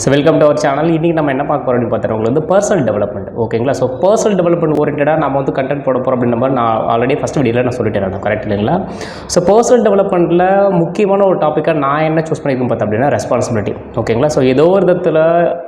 So welcome to our channel. இன்றைக்கி நம்ம என்ன பார்க்க போகிறோம் அப்படின்னு பார்த்தோம், உங்களுக்கு வந்து பர்சனல் டெவலப்மெண்ட். ஓகேங்களா? ஸோ பர்சனல் டெவலப்மெண்ட் ஓரியன்டாக நம்ம வந்து கண்டென்ட் போட போகிறோம் அப்படின்ற மாதிரி நான் ஆல்ரெடி ஃபஸ்ட் வீடியோவில் நான் சொல்லிட்டேன், நான் கரெக்ட் இல்லைங்களா? ஸோ பர்சனல் டெவலப்மெண்ட்டில் முக்கியமான ஒரு டாப்பிக்காக நான் என்ன சூஸ் பண்ணியிருக்கேன் பார்த்தேன் அப்படின்னா ரெஸ்பான்சிபிலிட்டி. ஓகேங்களா? ஸோ ஏதோ ஒரு விதத்தில்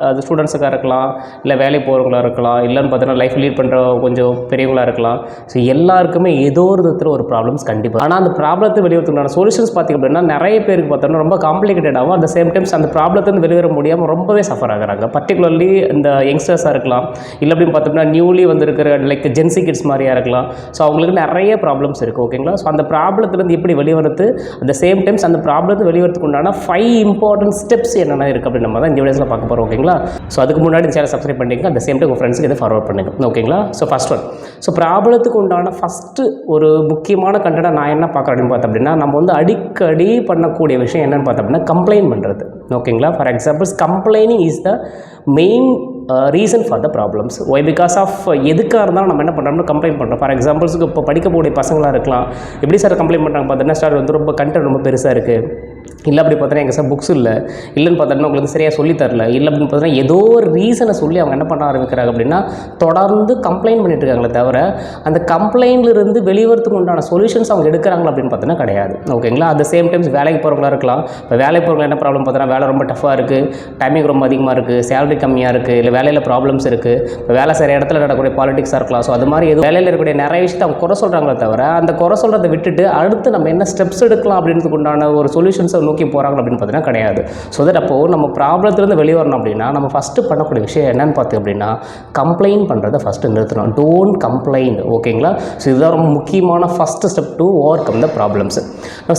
அது ஸ்டூடெண்ட்ஸுக்காக இருக்கலாம், இல்லை வேலைக்கு போகிறவங்களாக இருக்கலாம், இல்லைன்னு பார்த்தீங்கன்னா லைஃப் லீட் பண்ணுற கொஞ்சம் பெரியவங்களாக இருக்கலாம். ஸோ எல்லாருக்குமே ஏதோ ஒரு விதத்தில் ஒரு ப்ராப்ளம்ஸ் கண்டிப்பாக. ஆனால் அந்த ப்ராப்ளத்தை வெளியேறதுக்கான சொல்யூஷன்ஸ் பார்த்திங்க அப்படின்னா நிறைய பேருக்கு பார்த்தோம்னா ரொம்ப காம்ப்ளிகேட்டடாகவும், அட் த சேம் டைம்ஸ் அந்த ப்ராப்ளத்தை வெளியேற முடியாமல் ரொம்பவே சஃபர் ஆகிறாங்க. பர்டிகுலர்லி இந்த யங்ஸ்டர்ஸாக இருக்கலாம், இல்லை அப்படின்னு பார்த்தோம்னா நியூலி வந்திருக்கிற லைக் ஜென்சி கிட்ஸ் மாதிரியாக இருக்கலாம். ஸோ அவங்களுக்கு நிறைய ப்ராப்ளம்ஸ் இருக்குது. ஓகேங்களா? ஸோ அந்த ப்ராப்ளத்துலேருந்து எப்படி வெளிவரது, அட் த சேம் டைம்ஸ் அந்த ப்ராப்ளத்தை வெளிவரத்துக்கு உண்டான 5 இம்பார்ட்டன்ட் ஸ்டெப்ஸ் என்னென்ன இருக்குது அப்படின்னு நம்ம தான் இந்த வீடியோஸில் பார்க்க போகிறோம். ஓகேங்களா? ஸோ அதுக்கு முன்னாடி இந்த சேனல் சப்ஸ்கிரைப் பண்ணிங்க, அட் த சேம் டைம் உங்கள் ஃப்ரெண்ட்ஸுக்கு இதை ஃபார்வர்ட் பண்ணுங்க. ஓகேங்களா? ஸோ ஃபஸ்ட் ஒன், ஸோ ப்ராப்ளத்துக்கு உண்டான ஃபஸ்ட்டு ஒரு முக்கியமான கண்டென்ட் நான் என்ன பார்க்குறேன் அப்படின்னு பார்த்தோம் அப்படின்னா, நம்ம வந்து அடிக்கடி பண்ணக்கூடிய விஷயம் என்னென்னு பார்த்தோம் அப்படின்னா கம்ப்ளைண்ட் பண்ணுறது. ஓகேங்களா? For examples complaining is the main reason for the problems. Why because of எதுக்காக இருந்தாலும் நம்ம என்ன பண்ணுறோம்னா கம்ப்ளைண்ட் பண்ணுறோம். ஃபார் எக்ஸாம்பிள்ஸுக்கு இப்போ படிக்கக்கூடிய பசங்களாக இருக்கலாம், எப்படி சார் கம்ப்ளைண்ட் பண்ணுறாங்க பார்த்தீங்கன்னா, சார் வந்து ரொம்ப கண்டென்ட் ரொம்ப பெருசாக இருக்குது, இல்லை அப்படி பார்த்தோன்னா எங்கள் சார் புக்ஸ் இல்லைன்னு பார்த்தோன்னா உங்களுக்கு சரியாக சொல்லித்தரல, இல்லை அப்படின்னு பார்த்தோன்னா ஏதோ ஒரு ரீசனை சொல்லி அவங்க என்ன பண்ண ஆரம்பிக்கிறாங்க அப்படின்னா தொடர்ந்து கம்ப்ளைண்ட் பண்ணிட்டு இருக்காங்களே தவிர அந்த கம்ப்ளைண்ட்லேருந்து வெளிவரத்துக்கு உண்டான சொல்யூஷன்ஸ் அவங்க எடுக்கிறாங்களா அப்படின்னு பார்த்தோன்னா கிடையாது. ஓகேங்களா? அட் த சேம் டைம்ஸ் வேலைக்கு போகிறவங்களா இருக்கலாம். இப்போ வேலைக்கு போகிறவங்க என்ன ப்ராப்ளம் பார்த்தோன்னா வேலை ரொம்ப டஃப்பாக இருக்குது, டைமிங் ரொம்ப அதிகமாக இருக்குது, சேலரி கம்மியாக இருக்குது, இல்லை வேலையில் ப்ராப்ளம்ஸ் இருக்குது, இப்போ வேலை செய்கிற இடத்துல நடக்கக்கூடிய பாலிடிக்ஸாக இருக்கலாம். ஸோ அது மாதிரி எதுவும் வேலையில் இருக்கக்கூடிய நிறைய விஷயத்தை அவங்க குறை சொல்கிறாங்களே தவிர அந்த குறை சொல்கிறத விட்டுட்டு அடுத்து நம்ம என்ன ஸ்டெப்ஸ் எடுக்கலாம் அப்படின்றதுக்கு உண்டான ஒரு சொல்யூஷன்ஸை நோக்கி போகிறாங்க அப்படின்னு பார்த்தீங்கன்னா கிடையாது. ஸோ தட் அப்போது நம்ம ப்ராப்ளத்துலேருந்து வெளியே வரணும் அப்படின்னா நம்ம ஃபஸ்ட்டு பண்ணக்கூடிய விஷயம் என்னென்னு பார்த்தோம் அப்படின்னா கம்ப்ளைண்ட் பண்ணுறதை ஃபஸ்ட்டு நிறுத்தணும். Don't complaint. ஓகேங்களா? ஸோ இதுதான் ரொம்ப முக்கியமான first step to over come the problems.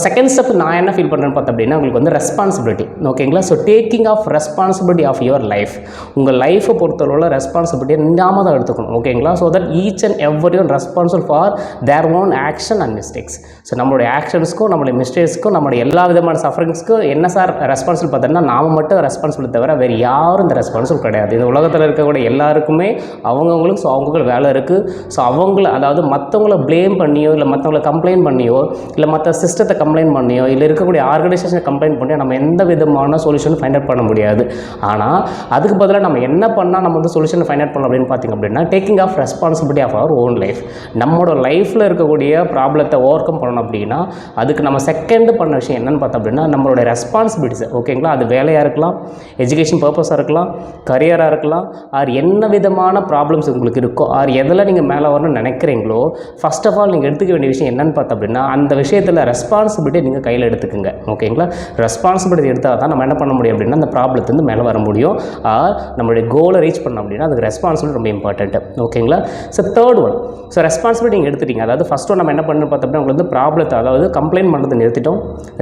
Second step நான் என்ன ஃபீல் பண்ணுறேன்னு பார்த்தோம் அப்படின்னா உங்களுக்கு வந்து ரெஸ்பான்சிபிலிட்டி. ஓகேங்களா? So taking of responsibility of your life. உங்கள் லைஃப்பை பொறுத்தளவில் ரெஸ்பான்சிபிலிட்டியை நாம தான் எடுத்துக்கணும். ஓகேங்களா? So that each and every one responsible for their own action and mistakes. So நம்மளுடைய ஆக்ஷன்ஸ்க்கும் நம்மளுடைய மிஸ்டேக்ஸ்க்கும் நம்மளுடைய எல்லா விதமான சஃபரிங்ஸ்க்கும் என்ன சார் ரெஸ்பான்சிபிள் பார்த்தோன்னா நாம மட்டும் ரெஸ்பான்சிபிள் தவிர வேறு யாரும் இந்த ரெஸ்பான்சிபிள் கிடையாது. இந்த உலகத்தில் இருக்கக்கூடிய எல்லாருக்குமே அவங்கவுங்களுக்கு ஸோ அவங்களுக்கு வேலை இருக்குது. ஸோ அவங்கள அதாவது மற்றவங்கள ப்ளேம் பண்ணியோ இல்லை மற்றவங்கள கம்ப்ளைண்ட் பண்ணியோ இல்லை மற்ற சிஸ்டத்தை கம்ப்ளைண்ட் பண்ணியோ இல்லை இருக்கக்கூடிய ஆர்கனைசேஷனை கம்ப்ளைண்ட் பண்ணியோ நம்ம எந்த விதமான சொல்யூஷன் ஃபைண்ட் அவுட் பண்ண முடியாது. ஆனால் அதுக்கு பதிலாக நம்ம என்ன பண்ணால் நம்ம வந்து சொல்யூஷன் ஃபைண்ட் அவுட் பண்ணலாம் அப்படின்னு பார்த்திங்க அப்படின்னா taking of responsibility of our own life. நம்மளோட லைஃப்பில் இருக்கக்கூடிய ப்ராப்ளத்தை ஓவர் கம் பண்ணணும் அப்படின்னா அதுக்கு நம்ம செகண்ட் பண்ண விஷயம் என்னென்னு பார்த்தோம் அப்படின்னா நம்மளோட ரெஸ்பான்சிபிலிட்டிஸ். ஓகேங்களா? அது வேலையாக இருக்கலாம், எஜுகேஷன் பர்பஸாக இருக்கலாம், கரியராக இருக்கலாம், ஆர் என்ன விதமான ப்ராப்ளம்ஸ் உங்களுக்கு இருக்கோ ஆர் எதில் நீங்கள் மேலே வரணும்னு நினைக்கிறீங்களோ ஃபர்ஸ்ட் ஆஃப் ஆல் நீங்கள் எடுத்துக்க வேண்டிய விஷயம் என்னென்னு பார்த்தோம் அப்படின்னா அந்த விஷயத்தில் ரெஸ்பான்சிபிலிட்டி நீங்கள் கையில் எடுத்துக்குங்க. ஓகேங்களா? ரெஸ்பான்சிபிலிட்டி எடுத்தால் தான் நம்ம என்ன பண்ண முடியும் அப்படின்னா அந்த ப்ராப்ளத்துலேருந்து மேலே வர முடியும். ஆர் நம்மளுடைய கோலை ரீச் பண்ணோம் அப்படின்னா அதுக்கு ரெஸ்பான்சிபிலிட்டி ரொம்ப இம்பார்ட்டன்ட். ஓகேங்களா? So third one, so responsibility நீங்கள் எடுத்துட்டீங்க. அதாவது ஃபஸ்ட் ஒன் நம்ம என்ன பண்ணணும் பார்த்தோம் அப்படின்னா உங்களுக்கு வந்து ப்ராப்ளத்தை அதாவது கம்ப்ளைண்ட் பண்ணுறது நிறுத்திட்டோம்.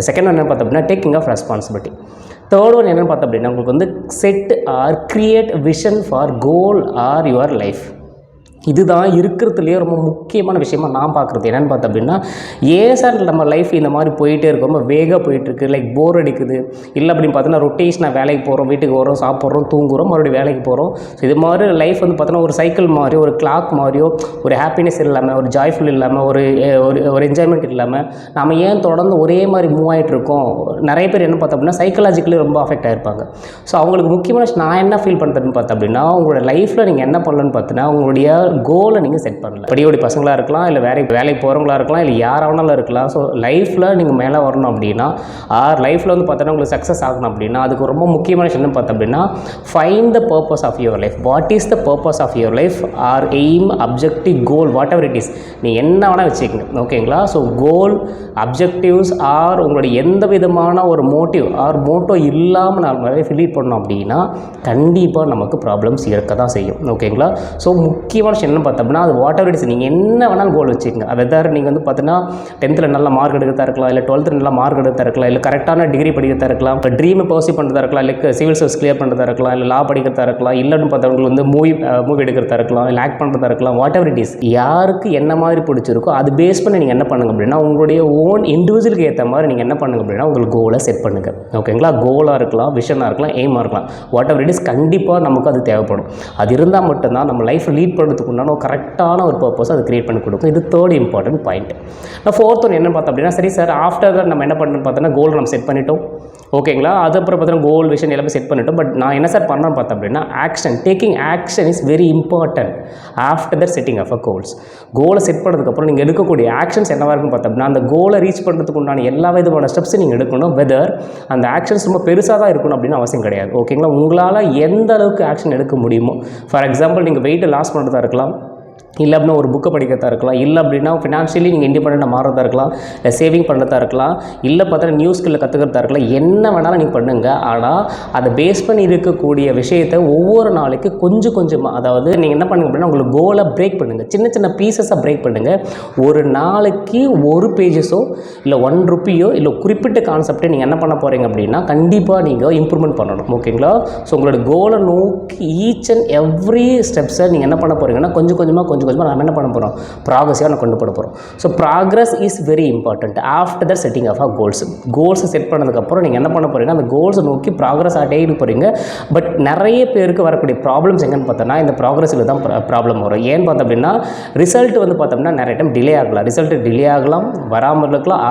செகண்ட் ஒன் என்ன பார்த்தோம் அப்படின்னா taking of responsibility. Third one என்னென்னு பார்த்தோம் அப்படின்னா உங்களுக்கு வந்து set or create vision for goal or your life. இதுதான் இருக்கிறதுலேயே ரொம்ப முக்கியமான விஷயமா நான் பார்க்குறது. என்னென்னு பார்த்தோம் அப்படின்னா ஏன் சார் நம்ம லைஃப் இந்த மாதிரி போயிட்டே இருக்கும், ரொம்ப வேகாக போயிட்டுருக்கு, லைக் போர் அடிக்குது, இல்லை அப்படின்னு பார்த்தோன்னா ரொட்டேஷனாக வேலைக்கு போகிறோம், வீட்டுக்கு வரோம், சாப்பிட்றோம், தூங்குறோம், மறுபடியும் வேலைக்கு போகிறோம். ஸோ இது மாதிரி லைஃப் வந்து பார்த்தோன்னா ஒரு சைக்கிள் மாதிரியோ ஒரு கிளாக் மாதிரியோ ஒரு ஹாப்பினஸ் இல்லாமல் ஒரு ஜாய்ஃபுல் இல்லாமல் ஒரு என்ஜாய்மெண்ட் இல்லாமல் நம்ம ஏன் தொடர்ந்து ஒரே மாதிரி மூவ் ஆகிட்டு இருக்கோம். நிறைய பேர் என்ன பார்த்தோம் அப்படின்னா சைக்கலாஜிக்கலி ரொம்ப அஃபெக்ட் ஆகிருப்பாங்க. ஸோ அவங்களுக்கு முக்கியமான நான் என்ன ஃபீல் பண்ணுறதுன்னு பார்த்தோம் அப்படின்னா உங்களோட லைஃப்பில் நீங்கள் என்ன பண்ணலன்னு பார்த்தீங்கன்னா உங்களுடைய கோலை நீங்கள் செட் பண்ணல. படியோடைய பசங்களாக இருக்கலாம், இல்லை வேலைக்கு போகிறவங்களா இருக்கலாம், இல்லை யாராவனாலும் இருக்கலாம். ஸோ லைஃப்பில் நீங்கள் மேலே வரணும் அப்படின்னா ஆர் லைஃப்பில் வந்து பார்த்தோன்னா உங்களுக்கு சக்ஸஸ் ஆகணும் அப்படின்னா அதுக்கு ரொம்ப முக்கியமான விஷயம் என்ன பார்த்தோம் அப்படின்னா find the purpose of your life. What is the purpose of your life or aim, objective, goal, whatever it is. நீங்கள் என்ன வேணால் வச்சுக்கோங்க. ஓகேங்களா? ஸோ கோல், அப்ஜெக்டிவ்ஸ் ஆர் உங்களுடைய எந்த விதமான ஒரு மோட்டிவ் ஆர் மோட்டோ இல்லாமல் நம்ம லைஃப் லீட் பண்ணோம் அப்படின்னா கண்டிப்பாக நமக்கு ப்ராப்ளம்ஸ் இருக்க தான் செய்யும். ஓகேங்களா? ஸோ முக்கியமான விஷயம் என்ன பார்த்தோம் அப்படின்னா அது வாட் எவர் இட் இஸ். நீங்கள் என்ன வேணாலும் கோல் வச்சுக்கோங்க. வெதர் நீங்கள் வந்து பார்த்தீங்கன்னா 10th நல்ல மார்க் எடுக்கிறதா இருக்கலாம், இல்லை 12th நல்ல மார்க் எடுக்கிறதா இருக்கலாம், இல்லை கரெக்டான டிகிரி படிக்கிறதா இருக்கலாம், இப்போ ட்ரீமை பர்சிவ் பண்ணுறதா இருக்கலாம், இல்லை சிவில் சர்வீஸ் கிளியர் பண்ணுறதா இருக்கலாம், இல்லை லா படிக்கிறதா இருக்கலாம், இல்லைன்னு பார்த்தவங்களுக்கு வந்து மூவி எடுக்கிறதா இருக்கலாம், இல்லை ஆக்ட் பண்ணுறதா இருக்கலாம், வாட் எவர் இட் இஸ். யாருக்கு என்ன மாதிரி பிடிச்சிருக்கோ அது பேஸ் பண்ணி நீங்கள் என்ன பண்ணுங்க அப்படின்னா உங்களுடைய ஓன் இண்டிவிஜுவலுக்கு ஏற்ற மாதிரி நீங்கள் என்ன பண்ணுங்க அப்படின்னா உங்களுக்கு கோலை செட் பண்ணுங்கள். ஓகேங்களா? கோலாக இருக்கலாம், விஷனாக இருக்கலாம், எய்மாக இருக்கலாம், வாட் எவர் இட் இஸ். கண்டிப்பாக நமக்கு அது தேவைப்படும். அது இருந்தால் மட்டும்தான் நம்ம லைஃப் லீட் பண்ணுறதுக்கு உண்டான ஒரு கரெக்டான ஒரு பர்பஸ் அது கிரியேட் பண்ணி கொடுக்கும். இது தேர்ட் இம்பார்ட்டன்ட் பாயிண்ட். நான் ஃபோர்த் ஒன்று என்ன பார்த்தோம் அப்படின்னா, சரி சார் ஆஃப்டர் தட் நம்ம என்ன பண்ணணும்னு பார்த்தோன்னா கோல் நம்ம செட் பண்ணிட்டோம், ஓகேங்களா. அதுக்கப்புறம் பார்த்தீங்கன்னா கோல் விஷன் எல்லாமே செட் பண்ணிட்டோம். பட் நான் என்ன சார் பண்ணணும்னு பார்த்தேன் அப்படின்னா, action, taking action is very important after that setting of a goals. கோலை செட் பண்ணதுக்கப்புறம் நீங்கள் எடுக்கக்கூடிய ஆக்ஷன்ஸ் என்னவாக இருக்குன்னு பார்த்தோம்னா, அந்த கோலை ரீச் பண்ணுறதுக்கு உண்டான எல்லா விதமான ஸ்டெப்ஸும் நீங்கள் எடுக்கணும். வெதர் அந்த ஆக்ஷன்ஸ் ரொம்ப பெருசாக தான் இருக்கணும் அப்படின்னு அவசியம் கிடையாது, ஓகேங்களா. உங்களால் எந்த அளவுக்கு ஆக்ஷன் எடுக்க முடியுமோ, ஃபார் எக்ஸாம்பிள் நீங்கள் வெயிட்டை லாஸ் பண்ணுறதா இருக்கலாம், இல்லை அப்படின்னா ஒரு புக்கை படிக்கிறதா இருக்கலாம், இல்லை அப்படின்னா ஃபினான்ஷியலி நீங்கள் இண்டிபெண்ட்டாக மாறுறதா இருக்கலாம், இல்லை சேவிங் பண்ணுறதா இருக்கலாம், இல்லை பார்த்தீங்கன்னா நியூ ஸ்கில்லை கற்றுக்கிறதா இருக்கலாம், என்ன வேணாலும் நீங்கள் பண்ணுங்கள். ஆனால் அதை பேஸ் பண்ணி இருக்கக்கூடிய விஷயத்தை ஒவ்வொரு நாளைக்கு கொஞ்சம் கொஞ்சமாக, அதாவது நீங்கள் என்ன பண்ணுங்க அப்படின்னா உங்களுக்கு கோலை பிரேக் பண்ணுங்கள், சின்ன சின்ன பீசஸாக பிரேக் பண்ணுங்கள். ஒரு நாளைக்கு ஒரு பேஜஸோ இல்லை ₹1 இல்லை குறிப்பிட்ட கான்செப்டை நீங்கள் என்ன பண்ண போகிறீங்க அப்படின்னா கண்டிப்பாக நீங்கள் இம்ப்ரூவ்மெண்ட் பண்ணணும், ஓகேங்களா. ஸோ உங்களோட கோலை நோக்கி ஈச் அண்ட் எவ்ரி ஸ்டெப்ஸை நீங்கள் என்ன பண்ண போகிறீங்கன்னா கொஞ்சம் கொஞ்சமாக நம்ம என்ன பண்ண போகிறோம், ப்ராக்ரஸாக நான் கொண்டு போட போகிறோம். So progress is very important after the setting of கோல்ஸை செட் பண்ணதுக்கப்புறம் நீங்கள் என்ன பண்ண போகிறீங்க, அந்த கோல்ஸை நோக்கி ப்ராக்ரஸ் ஆகிட்டே போகிறீங்க. பட் நிறைய பேருக்கு வரக்கூடிய ப்ராப்ளம்ஸ் எங்கன்னு பார்த்தோன்னா இந்த ப்ராக்ரஸில் தான் ப்ராப்ளம் வரும். ஏன்னு பார்த்தோம் அப்படின்னா ரிசல்ட் வந்து பார்த்தோம்னா நிறைய டைம் டிலே ஆகலாம், ரிசல்ட் டிலே ஆகலாம், வராமல் இருக்கலாம்.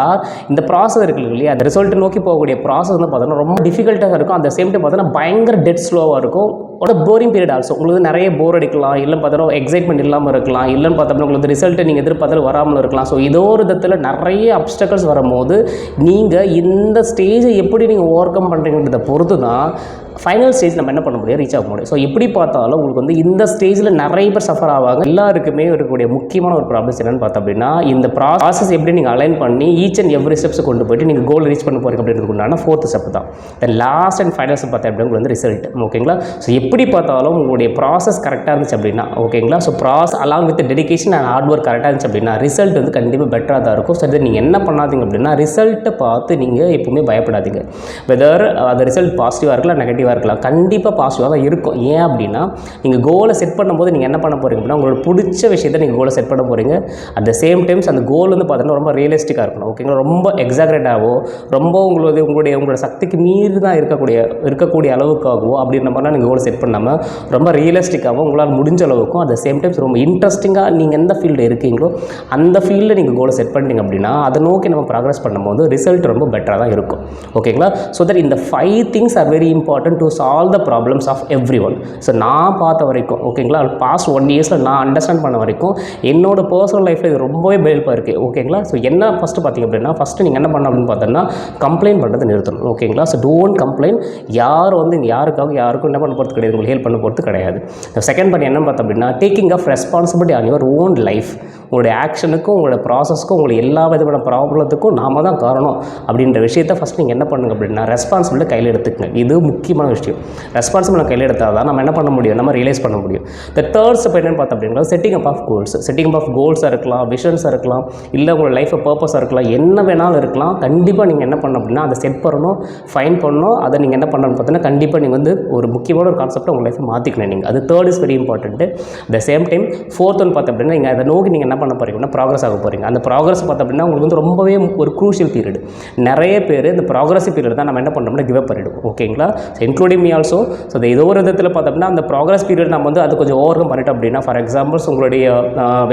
இந்த ப்ராசஸ் இருக்குது இல்லையா, அந்த ரிசல்ட் நோக்கி போகக்கூடிய ப்ராசஸ் வந்து பார்த்தோன்னா ரொம்ப டிஃபிகல்ட்டாக இருக்கும். அந்த சேம் டைம் பார்த்தோன்னா பயங்கர டெட் ஸ்லோவாக இருக்கும். ஒரு போரிங் பீரியட் ஆல்சோ, உங்களுக்கு நிறைய போர் அடிக்கலாம், இல்லை பார்த்தோன்னா எக்ஸைட்மெண்ட் இல்லாமல் இருக்கலாம், இல்லைன்னு பார்த்தோம்னா உங்களுக்கு ரிசல்ட்டு நீங்கள் எதிர்பார்த்தாலும் வராமல் இருக்கலாம். ஸோ இதோ ஒரு விதத்தில் நிறைய அப்டக்கல்ஸ் வரும்போது நீங்கள் இந்த ஸ்டேஜை எப்படி நீங்கள் ஓவர் கம் பண்ணுறீங்கன்றதை பொறுத்து தான் ஃபைனல் ஸ்டேஜ் நம்ம என்ன பண்ண முடியும், ரீச் ஆக முடியும். ஸோ எப்படி பார்த்தாலும் உங்களுக்கு வந்து இந்த ஸ்டேஜில் நிறைய பேர் சஃபர் ஆவாங்க. எல்லாருக்குமே இருக்கக்கூடிய முக்கியமான ஒரு ப்ராப்ளம்ஸ் என்னென்னு பார்த்தோம் அப்படின்னா, இந்த ப்ராசஸ் எப்படி நீங்கள் அலைன் பண்ணி ஈச் அண்ட் எவ்ரி ஸ்டெப்ஸை கொண்டு போய்ட்டு நீங்கள் கோல் ரீச் பண்ண போகிறீங்க அப்படின்றதுக்கு உண்டான ஃபோர்த் ஸ்டெப் தான். Then last and final step பார்த்தா அப்படின்னா உங்களுக்கு வந்து ரிசல்ட், ஓகேங்களா. ஸோ எப்படி பார்த்தாலும் உங்களுடைய ப்ராசஸ் கரெக்டாக இருந்துச்சு அப்படின்னா, ஓகேங்களா. So process along with dedication and hard work கரெக்டாக இருந்துச்சு அப்படின்னா ரிசல்ட் வந்து கண்டிப்பாக பெட்டராக தான் இருக்கும். ஸோ இது நீங்கள் என்ன பண்ணாதீங்க அப்படின்னா, ரிசல்ட்டை பார்த்து நீங்கள் எப்பவுமே பயப்படாதீங்க. வெதர் அந்த ரிசல்ட் பாசிட்டிவாக இருக்கலாம் நெகட்டிவாக இருக்கலாம், கண்டிப்பாக பாசிட்டிவாக தான் இருக்கும். ஏன் அப்படின்னா நீங்கள் கோலை செட் பண்ணும்போது நீங்கள் என்ன பண்ண போகிறீங்க அப்படின்னா உங்களுக்கு பிடிச்ச விஷயத்தை நீங்கள் கோலை செட் பண்ண போகிறீங்க. அட் த சேம் டைம்ஸ் அந்த கோல் வந்து பார்த்தீங்கன்னா ரொம்ப ரியலிஸ்டிக்காக இருக்கணும், ஓகேங்களா. ரொம்ப எக்ஸாக்ரேட்டாகவோ ரொம்ப உங்களோட சக்திக்கு மீறி தான் இருக்கக்கூடிய அளவுக்காகவோ அப்படின்ற மாதிரிலாம் நீங்கள் கோலை செட் பண்ணாமல் ரொம்ப ரியலிஸ்டிக்காகவும் உங்களால் முடிஞ்ச அளவுக்கும் அட் த சேம் டைம்ஸ் ரொம்ப இன்ட்ரெஸ்டிங்காக நீங்கள் எந்த ஃபீல்டில் இருக்கீங்களோ அந்த ஃபீல்டில் நீங்கள் கோலை செட் பண்ணிட்டீங்க அப்படின்னா அதை நோக்கி நம்ம ப்ராக்ரஸ் பண்ணும்போது ரிசல்ட் ரொம்ப பெட்டராக தான் இருக்கும், ஓகேங்களா. ஸோ தட் இந்த 5 things are very important to solve the problems of everyone. So நான் பார்த்த வரைக்கும், ஓகேங்களா, பாஸ்ட் 1 yearsல நான் அண்டர்ஸ்டாண்ட் பண்ண வரைக்கும் என்னோட பர்சனல் லைஃப்பில் இது ரொம்பவே ஹெல்ப்பாக இருக்குது, ஓகேங்களா. ஸோ என்ன ஃபஸ்ட்டு பார்த்தீங்க அப்படின்னா, ஃபஸ்ட்டு நீங்கள் என்ன பண்ணணும் அப்படின்னு பார்த்தோன்னா கம்ப்ளைண்ட் பண்ணுறது நிறுத்தணும், ஓகேங்களா. So don't complaint. யாருக்கும் என்ன பண்ண போகிறது கிடையாது, உங்களுக்கு ஹெல்ப் பண்ண போகிறது கிடையாது. செகண்ட் பாயிண்ட் என்ன பார்த்தோம் அப்படின்னா, taking of responsibility on your own life. உங்களுடைய ஆக்ஷனுக்கும் உங்களோட ப்ராசஸ்க்கும் உங்களுக்கு எல்லா விதமான ப்ராப்ளத்துக்கும் நாம தான் காரணம் அப்படின்ற விஷயத்தை ஃபஸ்ட் நீங்கள் என்ன பண்ணுங்க அப்படின்னா ரெஸ்பான்சிபிலிட்டி கையில் எடுத்துக்கங்க. இது முக்கியமான விஷயம். ரெஸ்பான்சிபிலிட்டி கையில் எடுத்தால் தான் நம்ம என்ன பண்ண முடியும், நம்ம ரியலைஸ் பண்ண முடியும். இந்த தேர்ட் ஸ்டெப் என்னென்னு பார்த்தோம் அப்படின்னா setting up of goals. Setting up of கோல்ஸாக இருக்கலாம், விஷன்ஸாக இருக்கலாம், இல்லை உங்களோட லைஃப்பை பர்பஸாக இருக்கலாம், என்ன வேணாலும் இருக்கலாம். கண்டிப்பாக நீங்கள் என்ன பண்ணணும் அப்படின்னா அதை செட் பண்ணணும், ஃபைன் பண்ணணும். அதை நீங்கள் என்ன பண்ணணும்னு பார்த்தீங்கன்னா கண்டிப்பாக நீங்கள் வந்து ஒரு முக்கியமான ஒரு கான்செப்ட்டை உங்கள் லைஃப்பை மாற்றிக்கணும் நீங்கள். அது third is very important. The same time fourth one பார்த்தோம் அப்படின்னா நீங்கள் அதை நோக்கி நீங்கள் என்ன பண்ண போகிறீங்கன்னா ப்ராக்ரஸ் ஆக போகிறீங்க. அந்த ப்ராக்ரஸ் பார்த்தோம் அப்படின்னா உங்களுக்கு வந்து ரொம்பவே ஒரு க்ரூஷியல் பீரியட். நிறைய பேர் இந்த ப்ராக்ரஸிவ் பீரியட் தான் நம்ம என்ன பண்ணுறோம்னா கிவ் அப் பண்ணிவிடுவோம், ஓகேங்களா. So including me also. So ஏதோ ஒரு விதத்தில் பார்த்தோம்னா அந்த ப்ராக்ரஸ் பீரியட் நம்ம வந்து அது கொஞ்சம் ஓவர் கம் பண்ணிட்டோம் அப்படின்னா, ஃபார் எக்ஸாம்பிள்ஸ் உங்களுடைய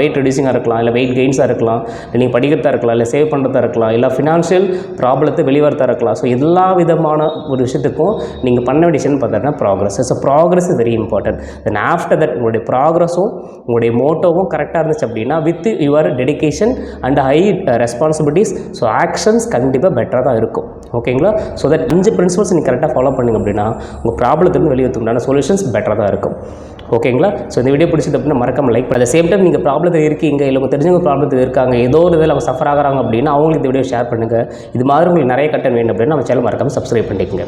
வெயிட் ரெடியூசிங்காக இருக்கலாம், இல்லை வெயிட் கெயின்ஸாக இருக்கலாம், நீங்கள் படிக்கிறதா இருக்கலாம், இல்லை சேவ் பண்ணுறதா இருக்கலாம், இல்லை ஃபினான்ஷியல் ப்ராப்ளத்தை வெளிவரத்தா இருக்கலாம். ஸோ எல்லா விதமான ஒரு விஷயத்துக்கும் நீங்கள் பண்ண வேண்டிய விஷயம்னு பார்த்தோம்னா progress. So progress is very important. Then after that உங்களுடைய ப்ராக்ரஸும் உங்களுடைய மோட்டோவும் கரெக்டாக இருந்துச்சு அப்படின்னா with your dedication and high responsibilities, so actions கண்டிப்பாக பெட்டராக தான் இருக்கும், ஓகேங்களா. ஸோ தட் 5 பிரின்சிபல்ஸ் நீங்கள் கரெக்டாக ஃபாலோ பண்ணிங்க அப்படின்னா உங்கள் ப்ராப்ளத்துக்கு வெளியேற்றுக்குண்டான சொல்யூஷன்ஸ் பெட்டராக தான் இருக்கும், ஓகேங்களா. ஸோ இந்த வீடியோ பிடிச்சது அப்படின்னா மறக்காம லைக் பண்ணி, அட் சேம் டைம் நீங்கள் ப்ராப்ளத்தில் இருக்கீங்க, இல்லை உங்கள் தெரிஞ்சவங்க ப்ராப்ளத்தில் இருக்காங்க, ஏதோ ஒரு இதில் அவங்க சஃபர் ஆகிறாங்க அப்படின்னா அவங்களுக்கு இந்த வீடியோ ஷேர் பண்ணுங்கள். இது மாதிரி உங்களுக்கு நிறைய கண்டென்ட் வேணும் அப்படின்னா நம்ம சேனல் மறக்காமல் சப்ஸ்கிரைப் பண்ணிக்கோங்க.